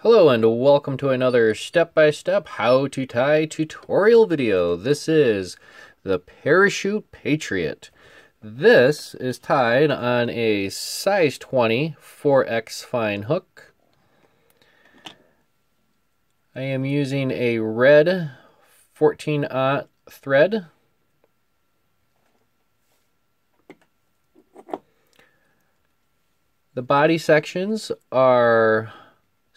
Hello and welcome to another step-by-step how to tie tutorial video. This is the Parachute Patriot. This is tied on a size 20 4X fine hook. I am using a red 14-aught thread. The body sections are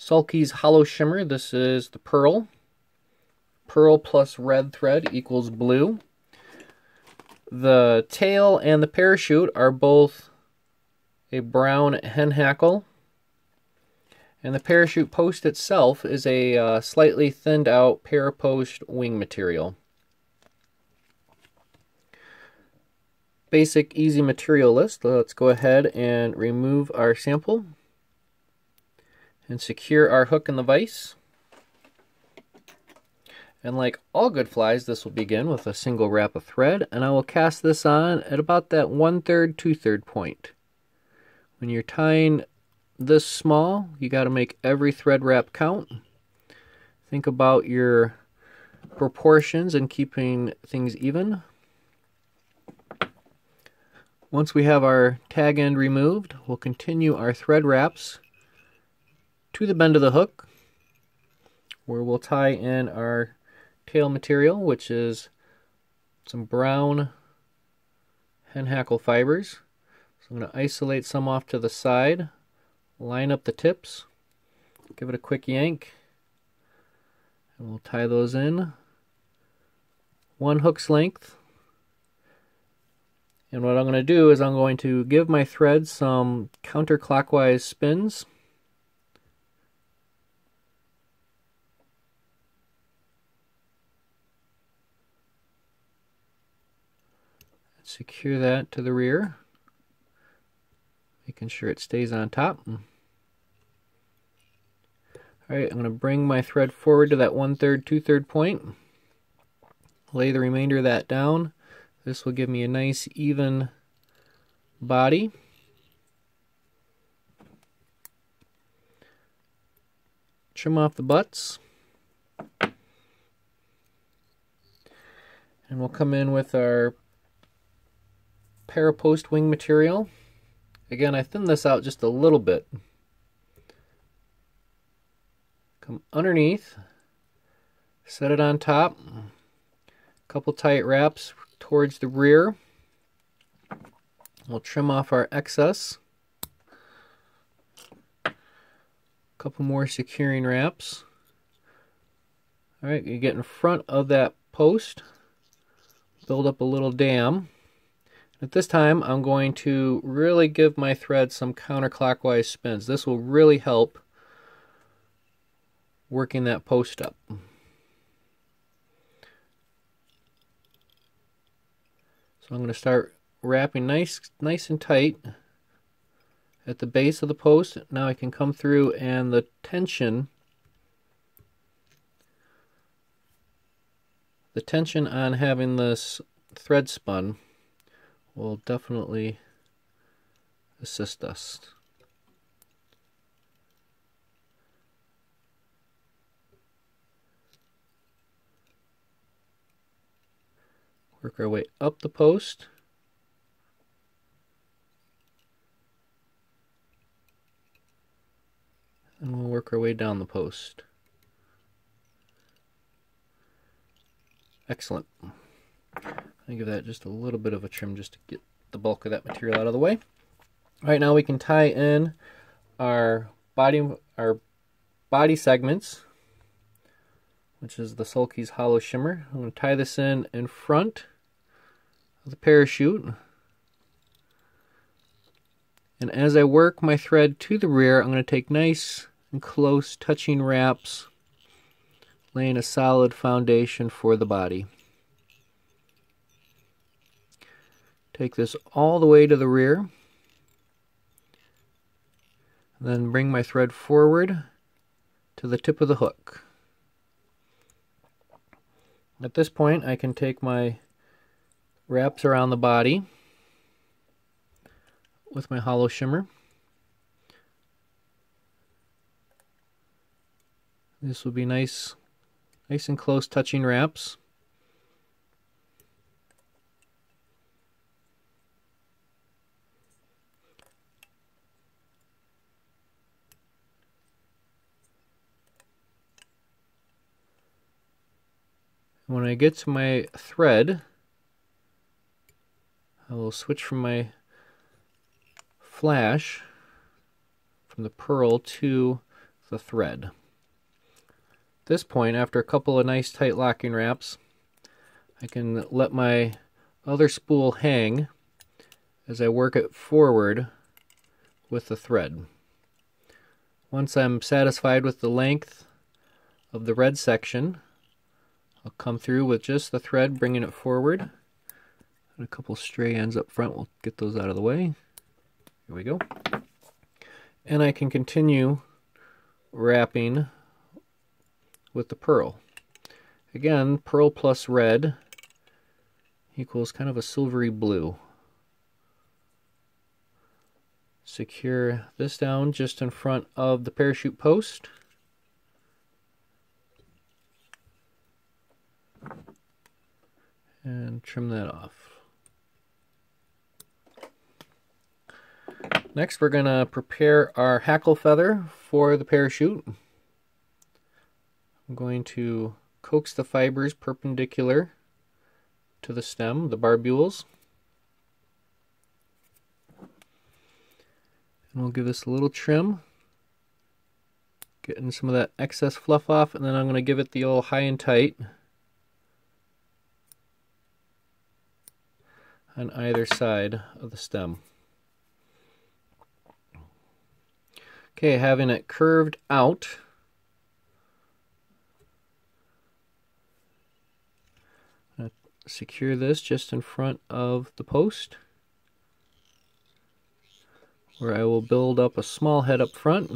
Sulky's Holoshimmer. This is the pearl. Pearl plus red thread equals blue. The tail and the parachute are both a brown hen hackle. And the parachute post itself is a slightly thinned out parapost wing material. Basic easy material list. Let's go ahead and remove our sample and secure our hook in the vise. And like all good flies, this will begin with a single wrap of thread, and I will cast this on at about that 1/3, 2/3 point. When you're tying this small, you got to make every thread wrap count. Think about your proportions and keeping things even. Once we have our tag end removed, we'll continue our thread wraps to the bend of the hook, where we'll tie in our tail material, which is some brown hen hackle fibers. So I'm going to isolate some off to the side, line up the tips, give it a quick yank, and we'll tie those in one hook's length. And what I'm going to do is I'm going to give my thread some counterclockwise spins. Secure that to the rear, making sure it stays on top. Alright, I'm going to bring my thread forward to that 1/3, 2/3 point. Lay the remainder of that down. This will give me a nice even body. Trim off the butts. And we'll come in with our parapost wing material. Again, I thinned this out just a little bit. Come underneath, set it on top, a couple tight wraps towards the rear. We'll trim off our excess. A couple more securing wraps. Alright, you get in front of that post, build up a little dam. At this time, I'm going to really give my thread some counterclockwise spins. This will really help working that post up. So I'm going to start wrapping nice and tight at the base of the post. Now I can come through, and the tension on having this thread spun will definitely assist us. Work our way up the post. And we'll work our way down the post. Excellent. I give that just a little bit of a trim just to get the bulk of that material out of the way. All right, now we can tie in our body segments, which is the Sulky's Holoshimmer. I'm going to tie this in front of the parachute. And as I work my thread to the rear, I'm going to take nice and close touching wraps, laying a solid foundation for the body. Take this all the way to the rear, then bring my thread forward to the tip of the hook. At this point, I can take my wraps around the body with my Holoshimmer. This will be nice and close touching wraps. When I get to my thread, I will switch from my flash, from the pearl to the thread. At this point, after a couple of nice tight locking wraps, I can let my other spool hang as I work it forward with the thread. Once I'm satisfied with the length of the red section, I'll come through with just the thread, bringing it forward. And a couple stray ends up front, we'll get those out of the way. Here we go. And I can continue wrapping with the pearl. Again, pearl plus red equals kind of a silvery blue. Secure this down just in front of the parachute post. And trim that off. Next, we're going to prepare our hackle feather for the parachute. I'm going to coax the fibers perpendicular to the stem, the barbules. And we'll give this a little trim, getting some of that excess fluff off, and then I'm going to give it the old high and tight on either side of the stem. Okay, having it curved out, I'm going to secure this just in front of the post, where I will build up a small head up front.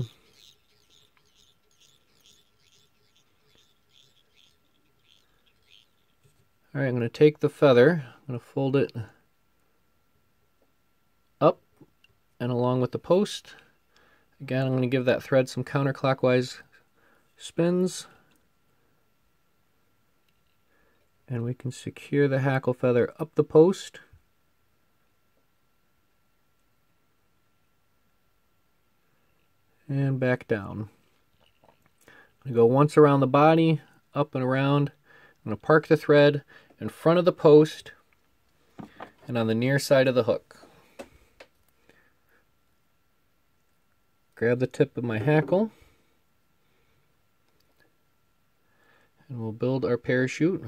Alright, I'm going to take the feather, I'm going to fold it up and along with the post. Again, I'm going to give that thread some counterclockwise spins. And we can secure the hackle feather up the post. And back down. I'm going to go once around the body, up and around. I'm going to park the thread in front of the post and on the near side of the hook. Grab the tip of my hackle and we'll build our parachute.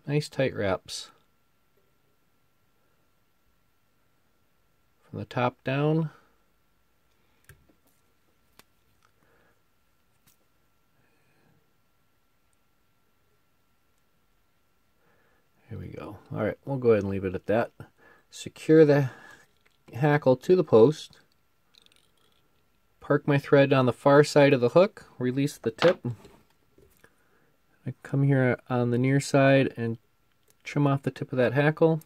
Nice tight wraps from the top down. Here we go. Alright, we'll go ahead and leave it at that. Secure the hackle to the post. Park my thread on the far side of the hook. Release the tip. I come here on the near side and trim off the tip of that hackle.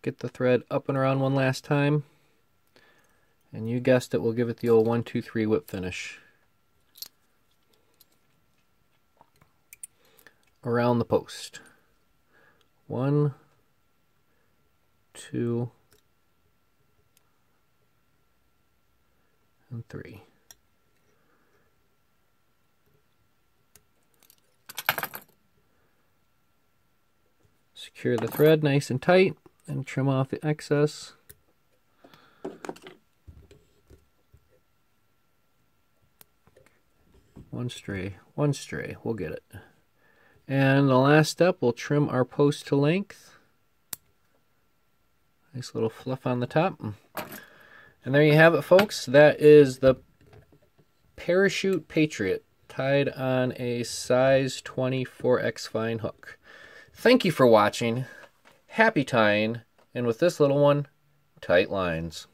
Get the thread up and around one last time. And you guessed it, we'll give it the old 1, 2, 3 whip finish. Around the post. 1, 2, and 3. Secure the thread nice and tight and trim off the excess. One stray, we'll get it. And the last step, we'll trim our post to length. Nice little fluff on the top. And there you have it, folks. That is the Parachute Patriot tied on a size 24X fine hook. Thank you for watching. Happy tying. And with this little one, tight lines.